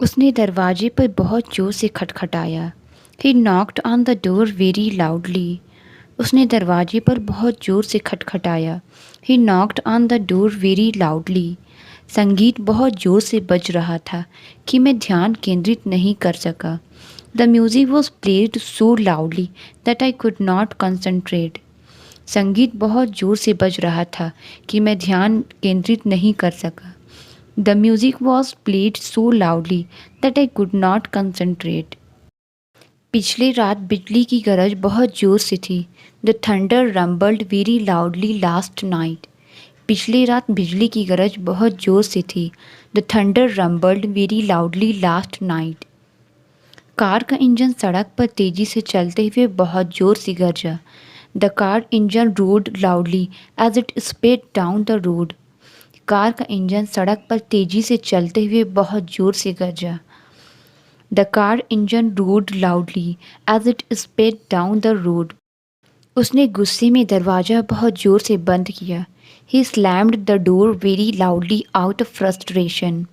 उसने दरवाजे पर बहुत जोर से खटखटाया। He knocked on the door very loudly. उसने दरवाजे पर बहुत जोर से खटखटाया। He knocked on the door very loudly. संगीत बहुत जोर से बज रहा था कि मैं ध्यान केंद्रित नहीं कर सका। The music was played so loudly that I could not concentrate. संगीत बहुत जोर से बज रहा था कि मैं ध्यान केंद्रित नहीं कर सका। The music was played so loudly that I could not concentrate. पिछली रात बिजली की गरज बहुत जोर से थी। The thunder rumbled very loudly last night. पिछली रात बिजली की गरज बहुत जोर से थी। The thunder rumbled very loudly last night. Car का इंजन सड़क पर तेजी से चलते हुए बहुत जोर से गरजा। The car engine roared loudly as it sped down the road. Car का इंजन सड़क पर तेजी से चलते हुए बहुत जोर से गरजा। The car engine roared loudly as it sped down the road. उसने गुस्से में दरवाज़ा बहुत ज़ोर से बंद किया। He slammed the door very loudly out of frustration.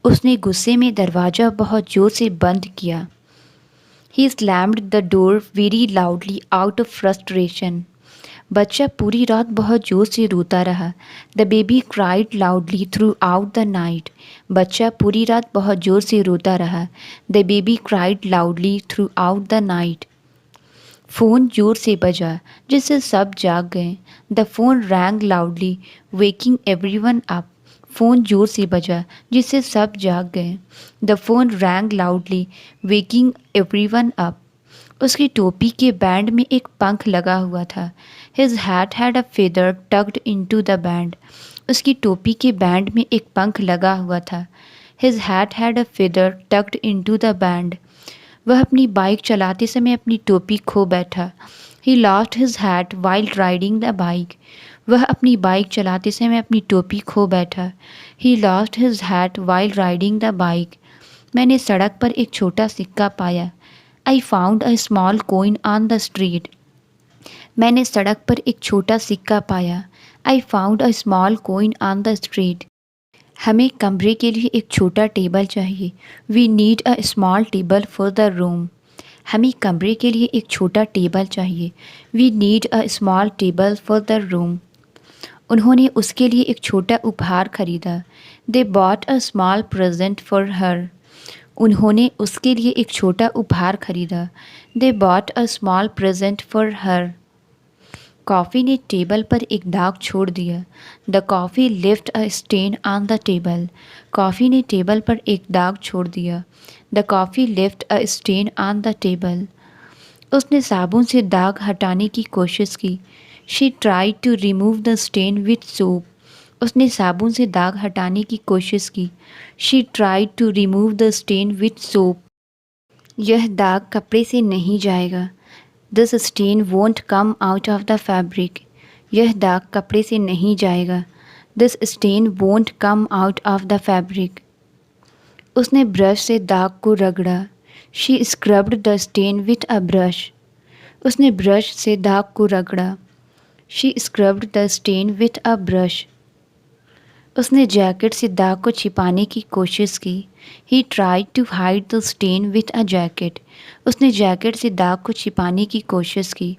उसने गुस्से में दरवाज़ा बहुत ज़ोर से बंद किया। He slammed the door very loudly out of frustration. बच्चा पूरी रात बहुत ज़ोर से रोता रहा। The baby cried loudly throughout the night. बच्चा पूरी रात बहुत ज़ोर से रोता रहा। The baby cried loudly throughout the night. Phone ज़ोर से बजा जिससे सब जाग गए। The phone rang loudly, waking everyone up. Phone ज़ोर से बजा जिससे सब जाग गए। The phone rang loudly, waking everyone up. उसकी टोपी के बैंड में एक पंख लगा हुआ था। His hat had a feather tucked into the band. उसकी टोपी के बैंड में एक पंख लगा हुआ था। His hat had a feather tucked into the band. वह अपनी बाइक चलाते समय अपनी टोपी खो बैठा। He lost his hat while riding the bike. वह अपनी बाइक चलाते समय अपनी टोपी खो बैठा। He lost his hat while riding the bike. मैंने सड़क पर एक छोटा सिक्का पाया। I found a small coin on the street. मैंने सड़क पर एक छोटा सिक्का पाया। I found a small coin on the street. हमें कमरे के लिए एक छोटा टेबल चाहिए। We need a small table for the room. हमें कमरे के लिए एक छोटा टेबल चाहिए। We need a small table for the room. उन्होंने उसके लिए एक छोटा उपहार खरीदा। They bought a small present for her. उन्होंने उसके लिए एक छोटा उपहार खरीदा। They bought a small present for her. Coffee ने टेबल पर एक दाग छोड़ दिया। The coffee left a stain on the table. Coffee ने टेबल पर एक दाग छोड़ दिया। The coffee left a stain on the table. उसने साबुन से दाग हटाने की कोशिश की। She tried to remove the stain with soap. उसने साबुन से दाग हटाने की कोशिश की। She tried to remove the stain with soap. यह दाग कपड़े से नहीं जाएगा। This stain won't come out of the fabric. यह दाग कपड़े से नहीं जाएगा। This stain won't come out of the fabric. उसने ब्रश से दाग को रगड़ा। She scrubbed the stain with a brush. उसने ब्रश से दाग को रगड़ा। She scrubbed the stain with a brush. उसने जैकेट से दाग को छिपाने की कोशिश की। He tried to hide the stain with a jacket. उसने जैकेट से दाग को छिपाने की कोशिश की।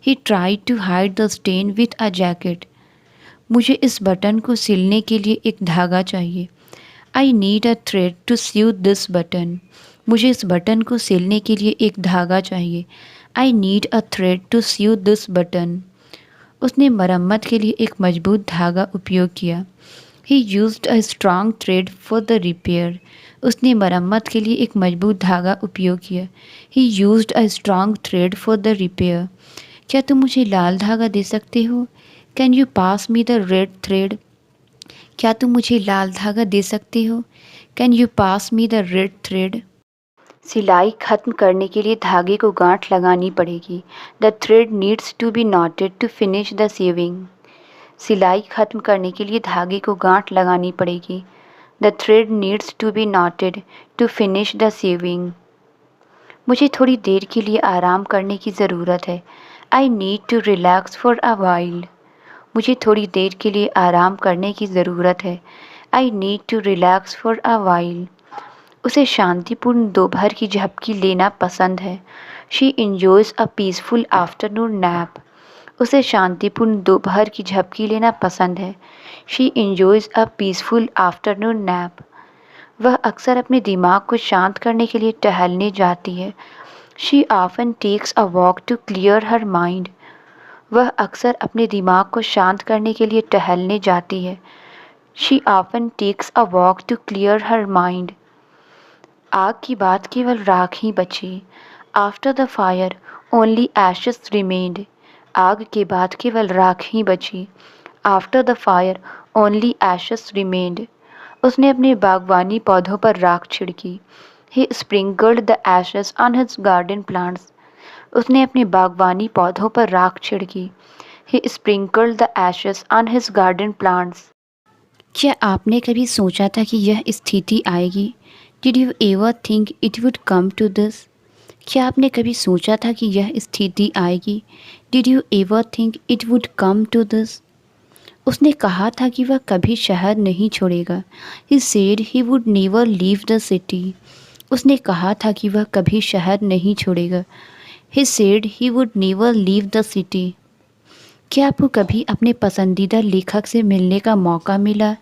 He tried to hide the stain with a jacket. मुझे इस बटन को सिलने के लिए एक धागा चाहिए। I need a thread to sew this button. मुझे इस बटन को सिलने के लिए एक धागा चाहिए। I need a thread to sew this button. उसने मरम्मत के लिए एक मजबूत धागा उपयोग किया। He used a strong thread for the repair. उसने मरम्मत के लिए एक मजबूत धागा उपयोग किया। He used a strong thread for the repair. क्या तुम मुझे लाल धागा दे सकते हो? Can you pass me the red thread? क्या तुम मुझे लाल धागा दे सकते हो? Can you pass me the red thread? सिलाई खत्म करने के लिए धागे को गांठ लगानी पड़ेगी। The thread needs to be knotted to finish the sewing. सिलाई खत्म करने के लिए धागे को गांठ लगानी पड़ेगी। The thread needs to be knotted to finish the sewing. मुझे थोड़ी देर के लिए आराम करने की ज़रूरत है। I need to relax for a while. मुझे थोड़ी देर के लिए आराम करने की ज़रूरत है। I need to relax for a while. उसे शांतिपूर्ण दोपहर की झपकी लेना पसंद है। She enjoys a peaceful afternoon nap. उसे शांतिपूर्ण दोपहर की झपकी लेना पसंद है। She enjoys a peaceful afternoon nap. वह अक्सर अपने दिमाग को शांत करने के लिए टहलने जाती है। She often takes a walk to clear her mind. वह अक्सर अपने दिमाग को शांत करने के लिए टहलने जाती है। She often takes a walk to clear her mind. आग की बात केवल राख ही बची। After the fire only ashes remained. आग के बाद केवल राख ही बची। After the fire only ashes remained. उसने अपने बागवानी पौधों पर राख छिड़की। He sprinkled the ashes on his garden plants. उसने अपने बागवानी पौधों पर राख छिड़की। He sprinkled the ashes on his garden plants. क्या आपने कभी सोचा था कि यह स्थिति आएगी? Did you ever think it would come to this? क्या आपने कभी सोचा था कि यह स्थिति आएगी? Did you ever think it would come to this? उसने कहा था कि वह कभी शहर नहीं छोड़ेगा। He said he would never leave the city. उसने कहा था कि वह कभी शहर नहीं छोड़ेगा। He said he would never leave the city. क्या आपको कभी अपने पसंदीदा लेखक से मिलने का मौका मिला?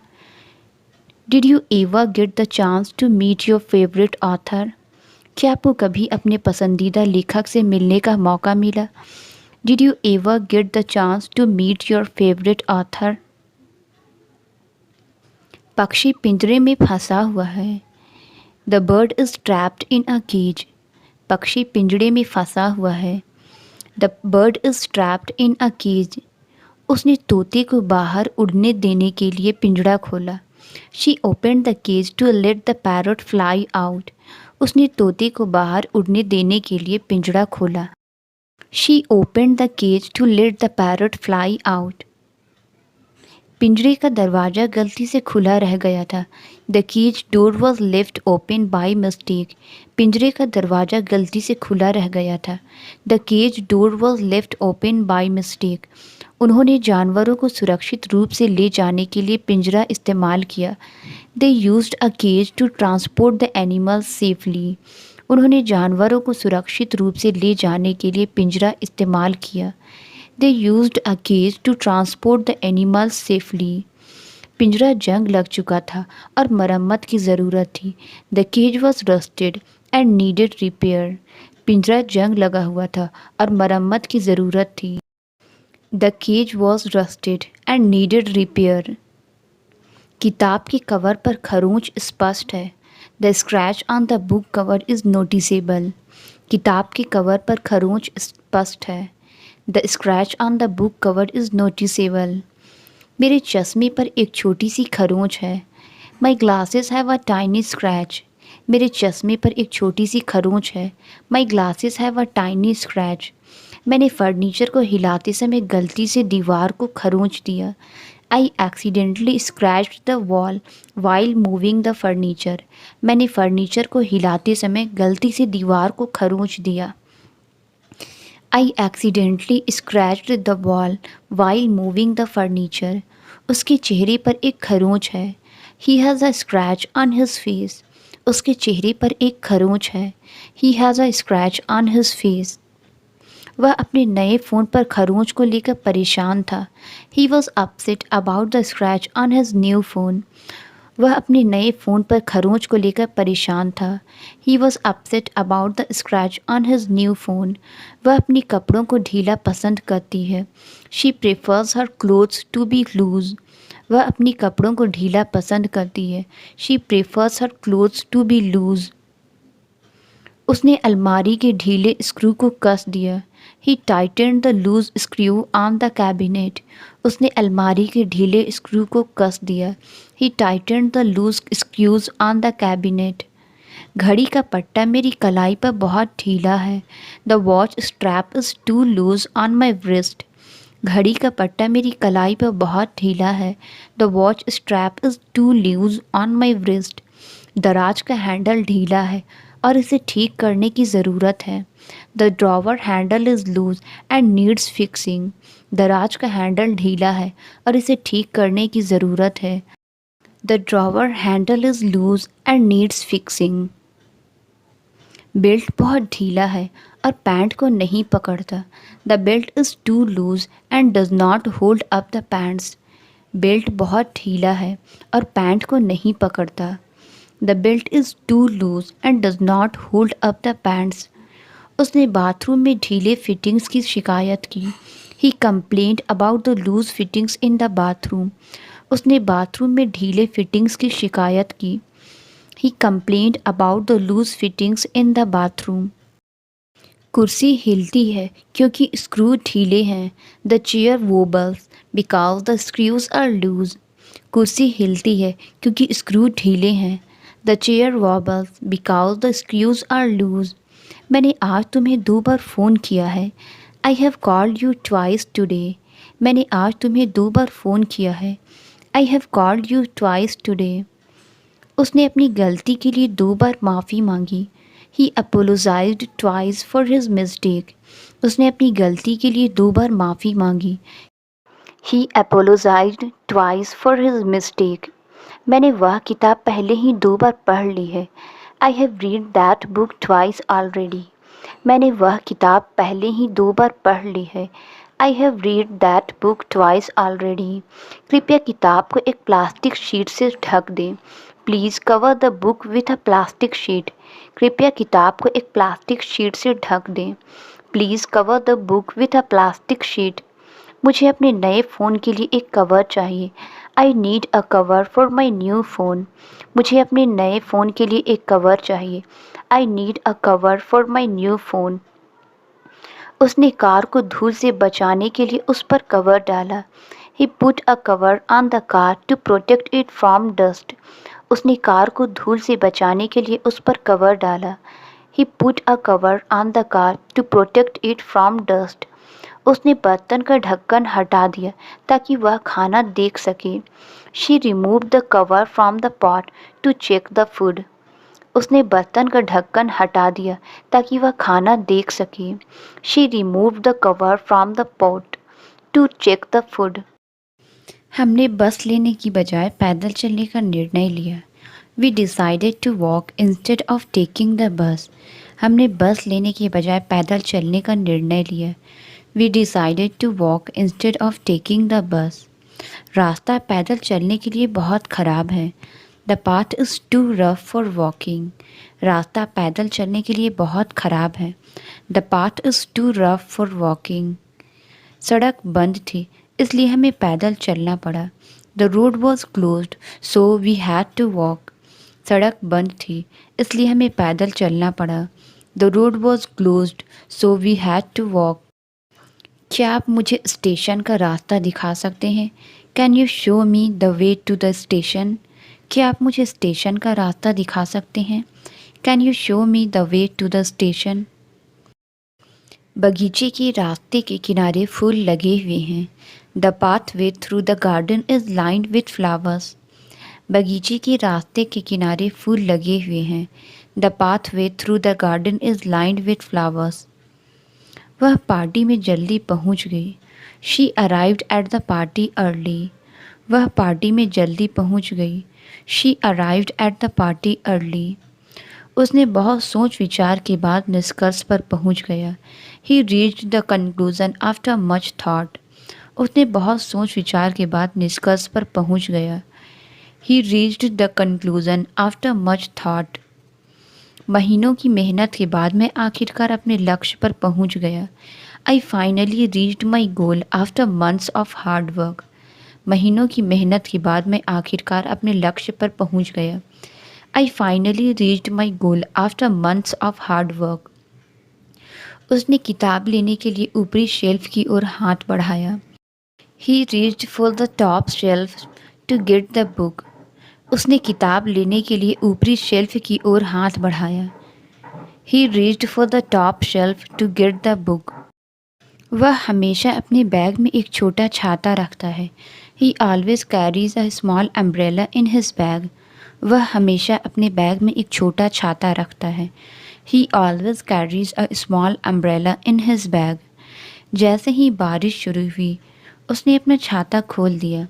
Did you ever get the chance to meet your favourite author? क्या आपको कभी अपने पसंदीदा लेखक से मिलने का मौका मिला? Did you ever get the chance to meet your favourite author? पक्षी पिंजरे में फंसा हुआ है। The bird is trapped in a cage. पक्षी पिंजरे में फंसा हुआ है। The bird is trapped in a cage. उसने तोते को बाहर उड़ने देने के लिए पिंजरा खोला। She opened the cage to let the parrot fly out. उसने तोते को बाहर उड़ने देने के लिए पिंजरा खोला। She opened the cage to let the parrot fly out. पिंजरे का दरवाज़ा गलती से खुला रह गया था। The cage door was left open by mistake. पिंजरे का दरवाज़ा गलती से खुला रह गया था। The cage door was left open by mistake. उन्होंने जानवरों को सुरक्षित रूप से ले जाने के लिए पिंजरा इस्तेमाल किया। They used a cage to transport the animals safely. उन्होंने जानवरों को सुरक्षित रूप से ले जाने के लिए पिंजरा इस्तेमाल किया। They used a cage to transport the animals safely. पिंजरा जंग लग चुका था और मरम्मत की ज़रूरत थी। The cage was rusted and needed repair. पिंजरा जंग लगा हुआ था और मरम्मत की ज़रूरत थी। The cage was rusted and needed repair. किताब के कवर पर खरोंच स्पष्ट है। The scratch on the book cover is noticeable. किताब के कवर पर खरोंच स्पष्ट है। The scratch on the book cover is noticeable. मेरे चश्मे पर एक छोटी सी खरोंच है। My glasses have a tiny scratch. मेरे चश्मे पर एक छोटी सी खरोंच है। My glasses have a tiny scratch. मैंने फर्नीचर को हिलाते समय गलती से दीवार को खरोंच दिया। I accidentally scratched the wall while moving the furniture. मैंने फर्नीचर को हिलाते समय गलती से दीवार को खरोंच दिया। I accidentally scratched the wall while moving the furniture. उसके चेहरे पर एक खरोंच है। He has a scratch on his face. उसके चेहरे पर एक खरोंच है। He has a scratch on his face. वह अपने नए फ़ोन पर खरोंच को लेकर परेशान था। He was upset about the scratch on his new phone. वह अपने नए फ़ोन पर खरोंच को लेकर परेशान था। He was upset about the scratch on his new phone. वह अपने कपड़ों को ढीला पसंद करती है। She prefers her clothes to be loose. वह अपनी कपड़ों को ढीला पसंद करती है। She prefers her clothes to be loose. उसने अलमारी के ढीले स्क्रू को कस दिया। He tightened the loose screw on the cabinet. उसने अलमारी के ढीले स्क्रू को कस दिया। He tightened the loose screws on the cabinet. घड़ी का पट्टा मेरी कलाई पर बहुत ढीला है। The watch strap is too loose on my wrist। घड़ी का पट्टा मेरी कलाई पर बहुत ढीला है। The watch strap is too loose on my wrist। दराज का हैंडल ढीला है और इसे ठीक करने की ज़रूरत है। The drawer handle is loose and needs fixing. दराज का हैंडल ढीला है और इसे ठीक करने की ज़रूरत है। The drawer handle is loose and needs fixing. Belt बहुत ढीला है और पैंट को नहीं पकड़ता। The belt is too loose and does not hold up the pants. Belt बहुत ढीला है और पैंट को नहीं पकड़ता। The belt is too loose and does not hold up the pants. उसने बाथरूम में ढीले फिटिंग्स की शिकायत की। He complained about the loose fittings in the bathroom. उसने बाथरूम में ढीले फिटिंग्स की शिकायत की। He complained about the loose fittings in the bathroom. कुर्सी हिलती है क्योंकि स्क्रू ढीले हैं। The chair wobbles because the screws are loose. कुर्सी हिलती है क्योंकि स्क्रू ढीले हैं। The chair wobbles because the screws are loose. मैंने आज तुम्हें 2 बार फ़ोन किया है। I have called you twice today. मैंने आज तुम्हें 2 बार फ़ोन किया है। I have called you twice today. उसने अपनी गलती के लिए 2 बार माफ़ी मांगी। He apologised twice for his mistake. उसने अपनी गलती के लिए 2 बार माफ़ी मांगी। He apologised twice for his mistake. मैंने वह किताब पहले ही 2 बार पढ़ ली है। I have read that book twice already. मैंने वह किताब पहले ही 2 बार पढ़ ली है। I have read that book twice already. कृपया किताब को एक प्लास्टिक शीट से ढक दें। Please cover the book with a plastic sheet. कृपया किताब को एक प्लास्टिक शीट से ढक दें। Please cover the book with a plastic sheet. मुझे अपने नए फ़ोन के लिए एक कवर चाहिए। I need a cover for my new phone. मुझे अपने नए फ़ोन के लिए एक कवर चाहिए। I need a cover for my new phone. उसने कार को धूल से बचाने के लिए उस पर कवर डाला। He put a cover on the car to protect it from dust. उसने कार को धूल से बचाने के लिए उस पर कवर डाला। He put a cover on the car to protect it from dust. उसने बर्तन का ढक्कन हटा दिया ताकि वह खाना देख सके। She remove the cover from the pot to check the food. उसने बर्तन का ढक्कन हटा दिया ताकि वह खाना देख सके। She remove the cover from the pot to check the food. हमने बस लेने की बजाय पैदल चलने का निर्णय लिया। We decided to walk instead of taking the bus. हमने बस लेने के बजाय पैदल चलने का निर्णय लिया। We decided to walk instead of taking the bus. रास्ता पैदल चलने के लिए बहुत ख़राब है। The path is too rough for walking. रास्ता पैदल चलने के लिए बहुत ख़राब है। The path is too rough for walking. सड़क बंद थी इसलिए हमें पैदल चलना पड़ा। The road was closed so we had to walk. सड़क बंद थी इसलिए हमें पैदल चलना पड़ा। The road was closed so we had to walk. क्या आप मुझे स्टेशन का रास्ता दिखा सकते हैं? Can you show me the way to the station? क्या आप मुझे स्टेशन का रास्ता दिखा सकते हैं? Can you show me the way to the station? बगीचे के रास्ते के किनारे फूल लगे हुए हैं। The pathway through the garden is lined with flowers. बगीचे के रास्ते के किनारे फूल लगे हुए हैं। The pathway through the garden is lined with flowers. वह पार्टी में जल्दी पहुंच गई। She arrived at the party early. वह पार्टी में जल्दी पहुंच गई। She arrived at the party early. उसने बहुत सोच विचार के बाद निष्कर्ष पर पहुंच गया। ही reached the conclusion after much thought. उसने बहुत सोच विचार के बाद निष्कर्ष पर पहुंच गया। ही reached the conclusion after much thought. महीनों की मेहनत के बाद मैं आखिरकार अपने लक्ष्य पर पहुंच गया। I finally reached my goal after months of hard work. महीनों की मेहनत के बाद मैं आखिरकार अपने लक्ष्य पर पहुंच गया। I finally reached my goal after months of hard work. उसने किताब लेने के लिए ऊपरी शेल्फ की ओर हाथ बढ़ाया। He reached for the top shelf to get the book. उसने किताब लेने के लिए ऊपरी शेल्फ की ओर हाथ बढ़ाया। He reached for the top shelf to get the book. वह हमेशा अपने बैग में एक छोटा छाता रखता है। ही always carries a small umbrella in his bag. वह हमेशा अपने बैग में एक छोटा छाता रखता है। ही always carries a small umbrella in his bag. जैसे ही बारिश शुरू हुई उसने अपना छाता खोल दिया।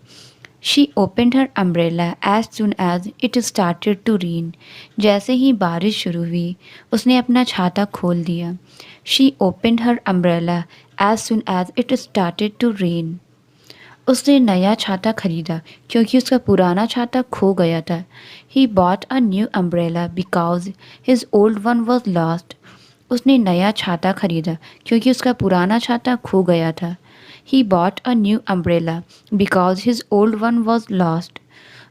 She opened her umbrella as soon as it started to rain. जैसे ही बारिश शुरू हुई उसने अपना छाता खोल दिया। She opened her umbrella as soon as it started to rain. उसने नया छाता खरीदा क्योंकि उसका पुराना छाता खो गया था। He bought a new umbrella because his old one was lost. उसने नया छाता खरीदा क्योंकि उसका पुराना छाता खो गया था। He bought a new umbrella because his old one was lost.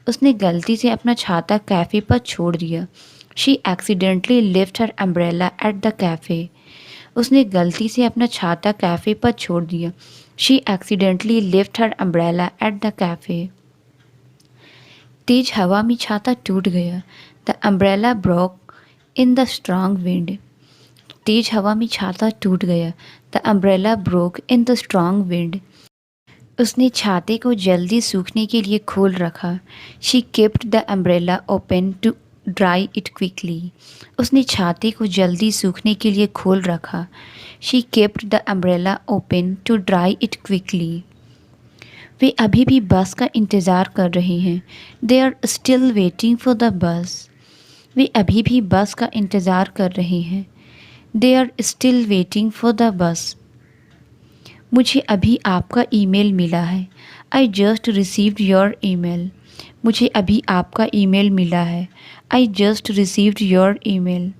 उसने गलती से अपना छाता कैफ़े पर छोड़ दिया। She accidentally left her umbrella at the cafe. उसने गलती से अपना छाता कैफ़े पर छोड़ दिया। She accidentally left her umbrella at the cafe. तेज हवा में छाता टूट गया। The umbrella broke in the strong wind. तेज हवा में छाता टूट गया। The umbrella broke in the strong wind. उसने छाते को जल्दी सूखने के लिए खोल रखा। She kept the umbrella open to dry it quickly. उसने छाते को जल्दी सूखने के लिए खोल रखा। She kept the umbrella open to dry it quickly. वे अभी भी बस का इंतज़ार कर रहे हैं। They are still waiting for the bus. वे अभी भी बस का इंतज़ार कर रहे हैं। They are still waiting for the bus. मुझे अभी आपका ईमेल मिला है। I just received your email. मुझे अभी आपका ईमेल मिला है। I just received your email.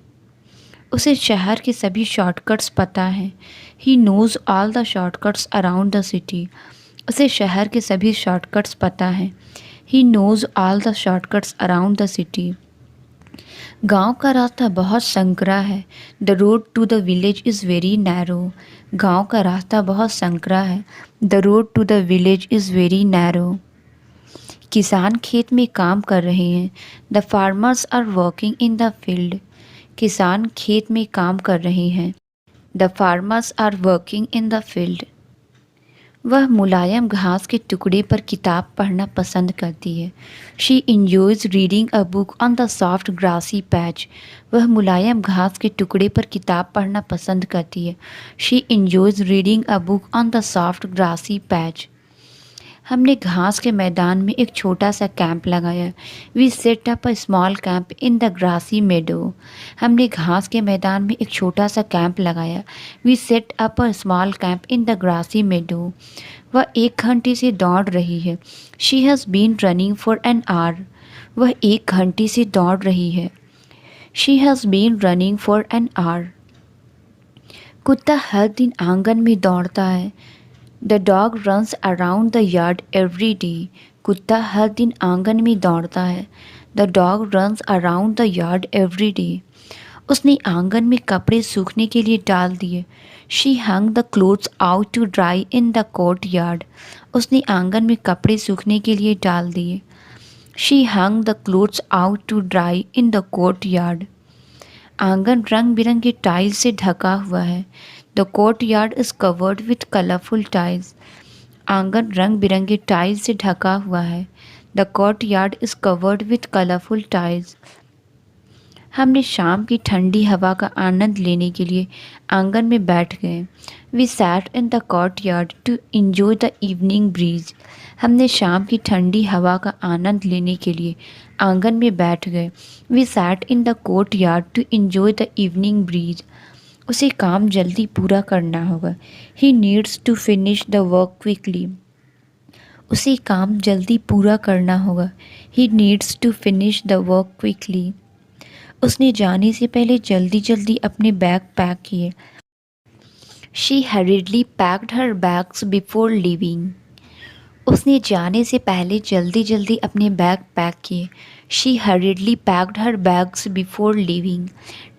उसे शहर के सभी शॉर्टकट्स पता हैं। He knows all the shortcuts around the city. उसे शहर के सभी शॉर्टकट्स पता हैं। He knows all the shortcuts around the city. गांव का रास्ता बहुत संकरा है। The road to the village is very narrow. गांव का रास्ता बहुत संकरा है। The road to the village is very narrow. किसान खेत में काम कर रहे हैं। The farmers are working in the field. किसान खेत में काम कर रहे हैं। The farmers are working in the field. वह मुलायम घास के टुकड़े पर किताब पढ़ना पसंद करती है। She enjoys reading a book on the soft grassy patch. वह मुलायम घास के टुकड़े पर किताब पढ़ना पसंद करती है। She enjoys reading a book on the soft grassy patch. हमने घास के मैदान में एक छोटा सा कैंप लगाया। We set up a small camp in the grassy meadow. हमने घास के मैदान में एक छोटा सा कैंप लगाया। We set up a small camp in the grassy meadow. वह 1 घंटे से दौड़ रही है। She has been running for an hour. वह 1 घंटे से दौड़ रही है। She has been running for an hour. कुत्ता हर दिन आंगन में दौड़ता है। The dog runs around the yard every day. कुत्ता हर दिन आंगन में दौड़ता है। The dog runs around the yard every day. उसने आंगन में कपड़े सूखने के लिए डाल दिए। She hung the clothes out to dry in the courtyard. उसने आंगन में कपड़े सूखने के लिए डाल दिए। She hung the clothes out to dry in the courtyard. आंगन रंग बिरंगे टाइल्स से ढका हुआ है। The courtyard is covered with colourful tiles. आंगन रंग बिरंगे टाइल्स से ढका हुआ है। The courtyard is covered with colourful tiles. हमने शाम की ठंडी हवा का आनंद लेने के लिए आंगन में बैठ गए। We sat in the courtyard to enjoy the evening breeze. हमने शाम की ठंडी हवा का आनंद लेने के लिए आंगन में बैठ गए। We sat in the courtyard to enjoy the evening breeze. उसे काम जल्दी पूरा करना होगा। He needs to finish the work quickly. उसे काम जल्दी पूरा करना होगा। He needs to finish the work quickly. उसने जाने से पहले जल्दी जल्दी अपने बैग पैक किए। She hurriedly packed her bags before leaving. उसने जाने से पहले जल्दी जल्दी अपने बैग पैक किए। She hurriedly packed her bags before leaving.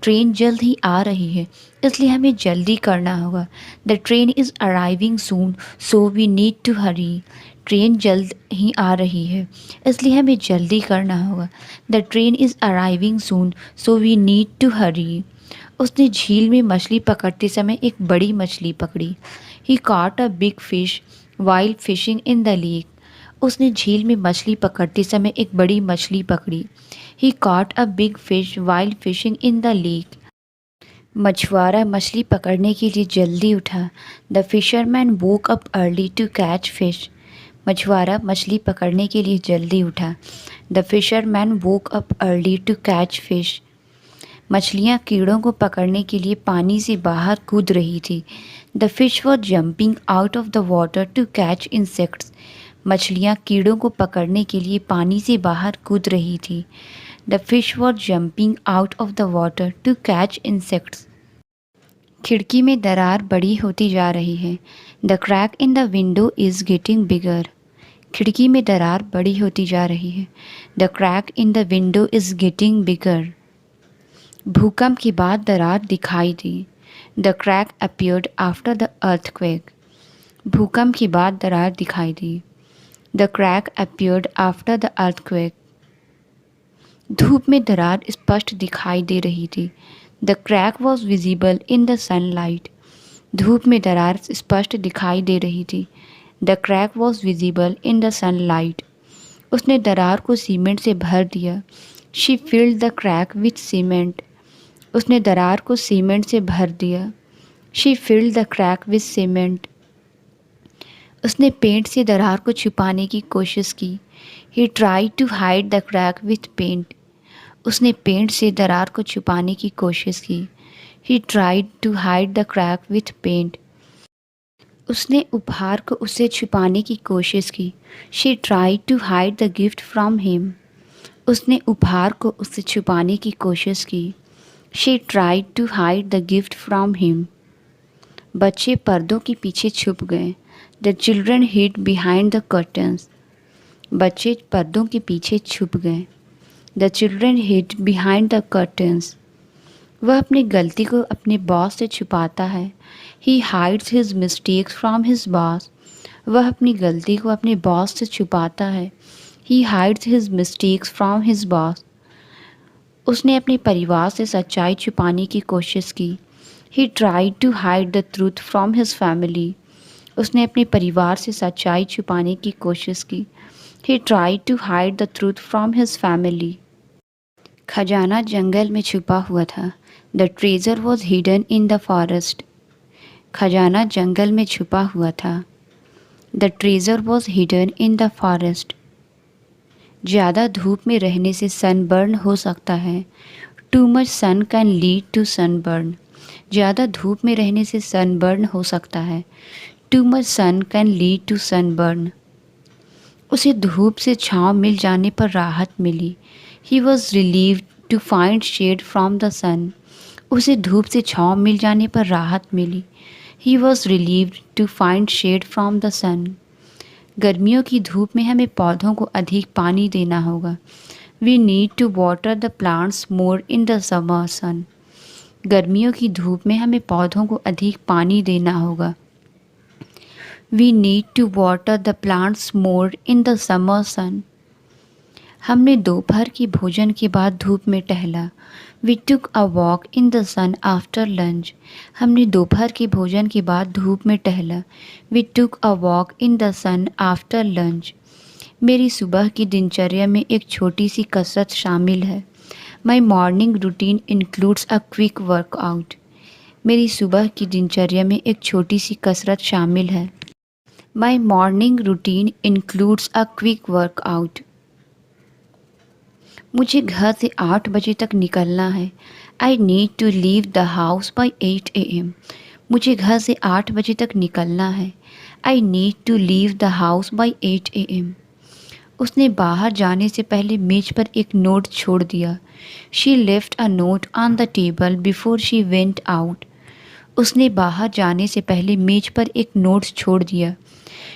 Train जल्द ही आ रही है इसलिए हमें जल्दी करना होगा। The train is arriving soon so we need to hurry. Train जल्द ही आ रही है इसलिए हमें जल्दी करना होगा। The train is arriving soon so we need to hurry. उसने झील में मछली पकड़ते समय एक बड़ी मछली पकड़ी। He caught a big fish while fishing in the lake. उसने झील में मछली पकड़ते समय एक बड़ी मछली पकड़ी। He caught a big fish while fishing in the lake. मछुआरा मछली पकड़ने के लिए जल्दी उठा। The fisherman woke up early to catch fish. मछुआरा मछली पकड़ने के लिए जल्दी उठा। The fisherman woke up early to catch fish. मछलियाँ कीड़ों को पकड़ने के लिए पानी से बाहर कूद रही थी। The fish was jumping out of the water to catch insects. मछलियाँ कीड़ों को पकड़ने के लिए पानी से बाहर कूद रही थी। The fish was jumping out of the water to catch insects. खिड़की में दरार बड़ी होती जा रही है। The crack in the window is getting bigger. खिड़की में दरार बड़ी होती जा रही है। The crack in the window is getting bigger. भूकंप के बाद दरार दिखाई दी। The crack appeared after the earthquake. भूकंप के बाद दरार दिखाई दी। The crack appeared after the earthquake. धूप में दरार स्पष्ट दिखाई दे रही थी। The crack was visible in the sunlight. धूप में दरार स्पष्ट दिखाई दे रही थी। The crack was visible in the sunlight. उसने दरार को सीमेंट से भर दिया। She filled the crack with cement. उसने दरार को सीमेंट से भर दिया। She filled the crack with cement. उसने पेंट से दरार को छुपाने की कोशिश की। He tried to hide the crack with paint. उसने पेंट से दरार को छुपाने की कोशिश की। He tried to hide the crack with paint. उसने उपहार को उससे छुपाने की कोशिश की। She tried to hide the gift from him. उसने उपहार को उससे छुपाने की कोशिश की। She tried to hide the gift from him. बच्चे पर्दों के पीछे छुप गए। The children hid behind the curtains. बच्चे पर्दों के पीछे छुप गए। The children hid behind the curtains. वह अपनी गलती को अपने बॉस से छुपाता है। He hides his mistakes from his boss. वह अपनी गलती को अपने बॉस से छुपाता है। He hides his mistakes from his boss. उसने अपने परिवार से सच्चाई छुपाने की कोशिश की। He tried to hide the truth from his family. उसने अपने परिवार से सच्चाई छुपाने की कोशिश की। He tried to hide the truth from his family. खजाना जंगल में छुपा हुआ था। The treasure was hidden in the forest. खजाना जंगल में छुपा हुआ था। The treasure was hidden in the forest. ज़्यादा धूप में रहने से सनबर्न हो सकता है। Too much sun can lead to sunburn. ज़्यादा धूप में रहने से सनबर्न हो सकता है। Too much sun can lead to sunburn. उसे धूप से छाँव मिल जाने पर राहत मिली। He was relieved to find shade from the sun. उसे धूप से छाँव मिल जाने पर राहत मिली। He was relieved to find shade from the sun. गर्मियों की धूप में हमें पौधों को अधिक पानी देना होगा। We need to water the plants more in the summer sun. गर्मियों की धूप में हमें पौधों को अधिक पानी देना होगा। We need to water the plants more in the summer sun. हमने दोपहर की भोजन के बाद धूप में टहला। We took a walk in the sun after lunch. हमने दोपहर के भोजन के बाद धूप में टहला। We took a walk in the sun after lunch. मेरी सुबह की दिनचर्या में एक छोटी सी कसरत शामिल है। My morning routine includes a quick workout. मेरी सुबह की दिनचर्या में एक छोटी सी कसरत शामिल है। My morning routine includes a quick workout. मुझे घर से 8 बजे तक निकलना है। I need to leave the house by 8 AM। मुझे घर से 8 बजे तक निकलना है। I need to leave the house by 8 AM। उसने बाहर जाने से पहले मेज पर एक नोट छोड़ दिया। She left a note on the table before she went out. उसने बाहर जाने से पहले मेज पर एक नोट छोड़ दिया।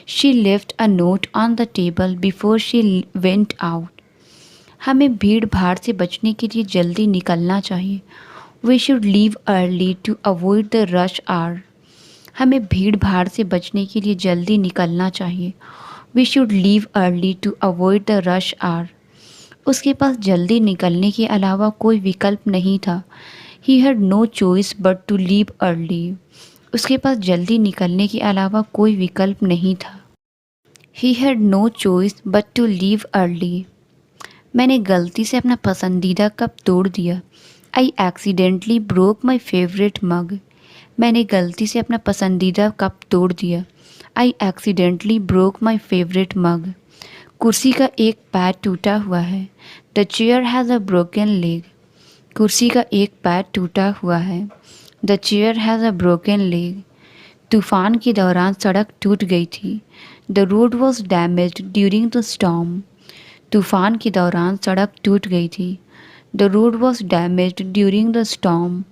She left a note on the table before she went out. हमें भीड़ भाड़ से बचने के लिए जल्दी निकलना चाहिए। We should leave early to avoid the rush hour. हमें भीड़ भाड़ से बचने के लिए जल्दी निकलना चाहिए। We should leave early to avoid the rush hour. उसके पास जल्दी निकलने के अलावा कोई विकल्प नहीं था। He had no choice but to leave early. उसके पास जल्दी निकलने के अलावा कोई विकल्प नहीं था। He had no choice but to leave early. मैंने गलती से अपना पसंदीदा कप तोड़ दिया। I accidentally broke my favourite mug. मैंने गलती से अपना पसंदीदा कप तोड़ दिया। I accidentally broke my favourite mug. कुर्सी का एक पैर टूटा हुआ है। The chair has a broken leg. कुर्सी का एक पैर टूटा हुआ है। The chair has a broken leg. तूफान के दौरान सड़क टूट गई थी। The road was damaged during the storm. तूफान के दौरान सड़क टूट गई थी। The road was damaged during the storm.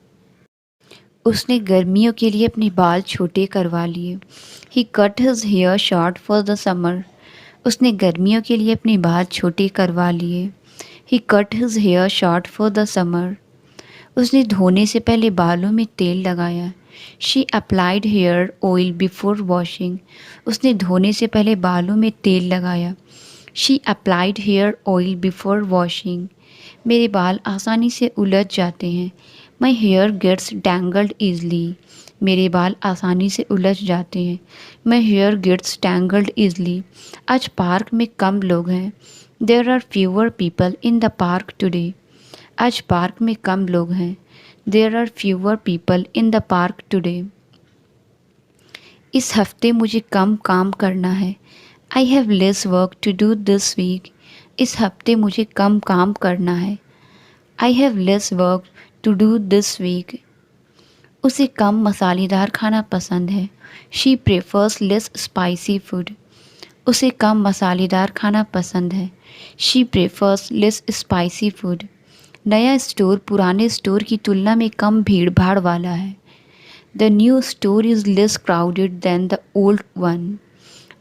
उसने गर्मियों के लिए अपने बाल छोटे करवा लिए। He cut his hair short for the summer. उसने गर्मियों के लिए अपने बाल छोटे करवा लिए। He cut his hair short for the summer. उसने धोने से पहले बालों में तेल लगाया। She applied hair oil before washing. उसने धोने से पहले बालों में तेल लगाया। She applied hair oil before washing. मेरे बाल आसानी से उलझ जाते हैं। My hair gets tangled easily. मेरे बाल आसानी से उलझ जाते हैं। My hair gets tangled easily. आज पार्क में कम लोग हैं। There are fewer people in the park today. आज पार्क में कम लोग हैं। There are fewer people in the park today. इस हफ्ते मुझे कम काम करना है। I have less work to do this week. इस हफ्ते मुझे कम काम करना है। I have less work to do this week. उसे कम मसालेदार खाना पसंद है। She prefers less spicy food. उसे कम मसालेदार खाना पसंद है। She prefers less spicy food. नया स्टोर पुराने स्टोर की तुलना में कम भीड़ भाड़ वाला है। The new store is less crowded than the old one.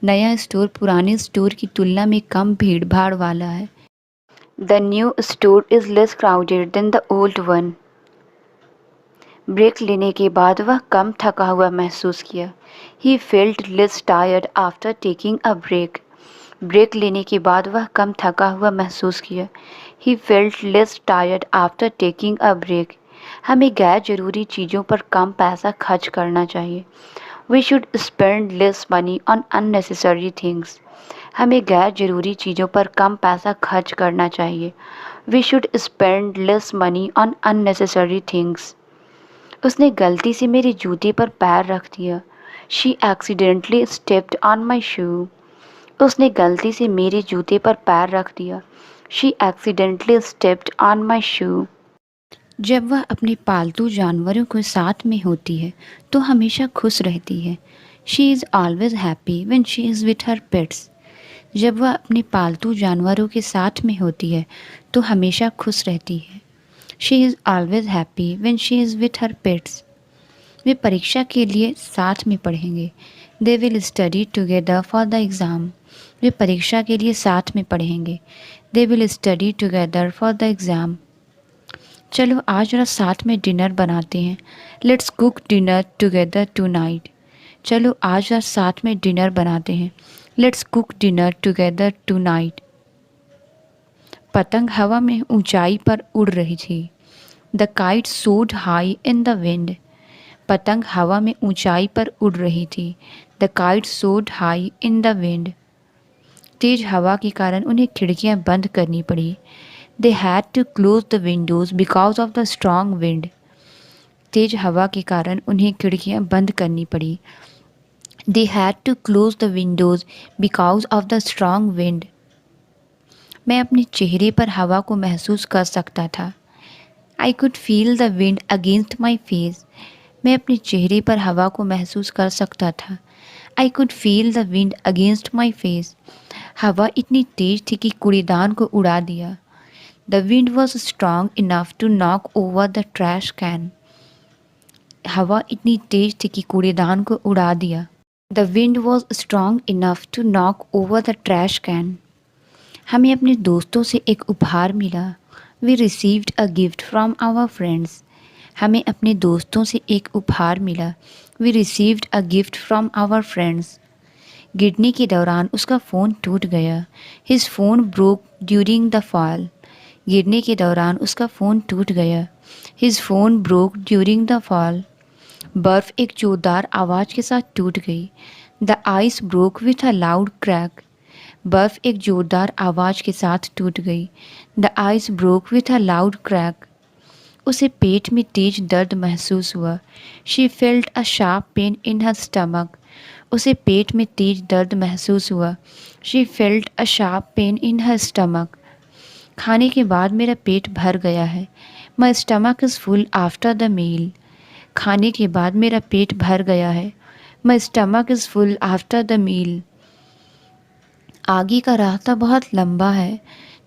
नया स्टोर पुराने स्टोर की तुलना में कम भीड़ भाड़ वाला है। The new store is less crowded than the old one. Break लेने के बाद वह कम थका हुआ महसूस किया। He felt less tired after taking a break. Break लेने के बाद वह कम थका हुआ महसूस किया। He felt less tired after taking a break. हमें गैर ज़रूरी चीज़ों पर कम पैसा खर्च करना चाहिए। We should spend less money on unnecessary things. हमें गैर ज़रूरी चीज़ों पर कम पैसा खर्च करना चाहिए। We should spend less money on unnecessary things. उसने गलती से मेरे जूते पर पैर रख दिया। She accidentally stepped on my shoe. उसने गलती से मेरे जूते पर पैर रख दिया। She accidentally stepped on my shoe. जब वह अपने पालतू जानवरों के साथ में होती है तो हमेशा खुश रहती है। She is always happy when she is with her pets. जब वह अपने पालतू जानवरों के साथ में होती है तो हमेशा खुश रहती है। She is always happy when she is with her pets. वे परीक्षा के लिए साथ में पढ़ेंगे। They will study together for the exam. वे परीक्षा के लिए साथ में पढ़ेंगे। They will study together for the exam. चलो आज जरा साथ में डिनर बनाते हैं। Let's cook dinner together tonight. चलो आज जरा साथ में डिनर बनाते हैं। Let's cook dinner together tonight. पतंग हवा में ऊंचाई पर उड़ रही थी। The kite soared high in the wind. पतंग हवा में ऊंचाई पर उड़ रही थी। The kite soared high in the wind. तेज हवा के कारण उन्हें खिड़कियां बंद करनी पड़ी। They had to close the windows because of the strong wind. तेज हवा के कारण उन्हें खिड़कियां बंद करनी पड़ी। They had to close the windows because of the strong wind. मैं अपने चेहरे पर हवा को महसूस कर सकता था। I could feel the wind against my face. मैं अपने चेहरे पर हवा को महसूस कर सकता था। I could feel the wind against my face. हवा इतनी तेज थी कि कूड़ेदान को उड़ा दिया। The wind was strong enough to knock over the trash can. हवा इतनी तेज थी कि कूड़ेदान को उड़ा दिया। The wind was strong enough to knock over the trash can. हमें अपने दोस्तों से एक उपहार मिला। We received a gift from our friends. हमें अपने दोस्तों से एक उपहार मिला। We received a gift from our friends. गिरने के दौरान उसका फ़ोन टूट गया। His phone broke during the fall. गिरने के दौरान उसका फ़ोन टूट गया। His phone broke during the fall. बर्फ़ एक जोरदार आवाज़ के साथ टूट गई। The ice broke with a loud crack. बर्फ़ एक जोरदार आवाज़ के साथ टूट गई। The ice broke with a loud crack. उसे पेट में तेज दर्द महसूस हुआ। She felt a sharp pain in her stomach. उसे पेट में तेज दर्द महसूस हुआ। She felt a sharp pain in her stomach. खाने के बाद मेरा पेट भर गया है। My stomach is full after the meal. खाने के बाद मेरा पेट भर गया है। My stomach is full after the meal. आगे का रास्ता बहुत लंबा है।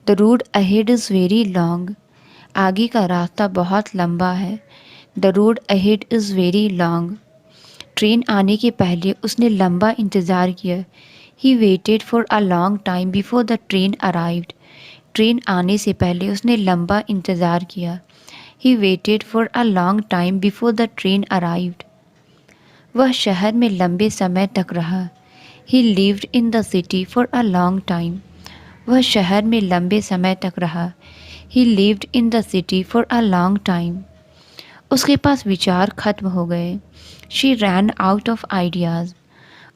The road ahead is very long. आगे का रास्ता बहुत लंबा है। The road ahead is very long. Train आने के पहले उसने लंबा इंतज़ार किया। He waited for a long time before the train arrived. Train आने से पहले उसने लंबा इंतज़ार किया। He waited for a long time before the train arrived. वह शहर में लंबे समय तक रहा। ही lived in the city for a long time. वह शहर में लंबे समय तक रहा। ही lived in the city for a long time. उसके पास विचार खत्म हो गए। She ran out of ideas.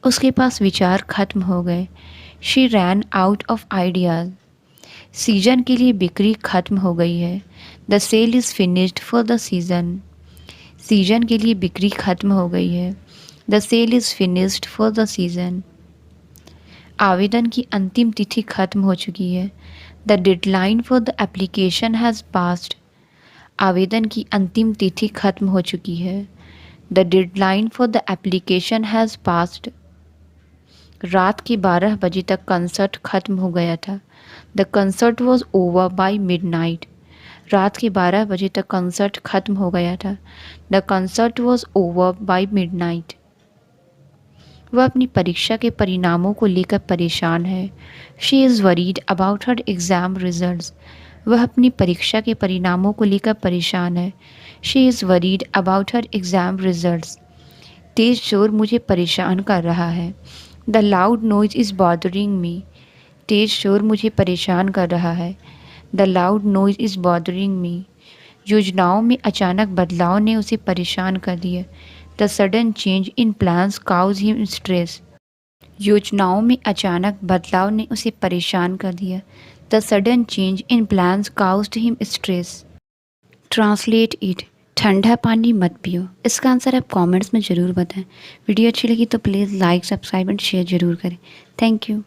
उसके पास विचार खत्म हो गए। She ran out of ideas. Season के लिए बिक्री खत्म हो गई है। The sale is finished for the season. Season के लिए बिक्री खत्म हो गई है। The sale is finished for the season. आवेदन की अंतिम तिथि खत्म हो चुकी है। The deadline for the application has passed. आवेदन की अंतिम तिथि खत्म हो चुकी है। The deadline for the application has passed. रात के 12 बजे तक कंसर्ट खत्म हो गया था। The concert was over by midnight. रात के 12 बजे तक कंसर्ट खत्म हो गया था। The concert was over by midnight. वह अपनी परीक्षा के परिणामों को लेकर परेशान है। She is worried about her exam results. वह अपनी परीक्षा के परिणामों को लेकर परेशान है। She is worried about her exam results. तेज़ शोर मुझे परेशान कर रहा है। The loud noise is bothering me. तेज़ शोर मुझे परेशान कर रहा है। The loud noise is bothering me. योजनाओं में अचानक बदलाव ने उसे परेशान कर दिया। The sudden change in plans cause him stress. योजनाओं में अचानक बदलाव ने उसे परेशान कर दिया। The sudden change in plans caused him stress. Translate it. ठंडा पानी मत पियो। इसका आंसर आप कमेंट्स में ज़रूर बताएं। वीडियो अच्छी लगी तो please like, subscribe and share ज़रूर करें। Thank you.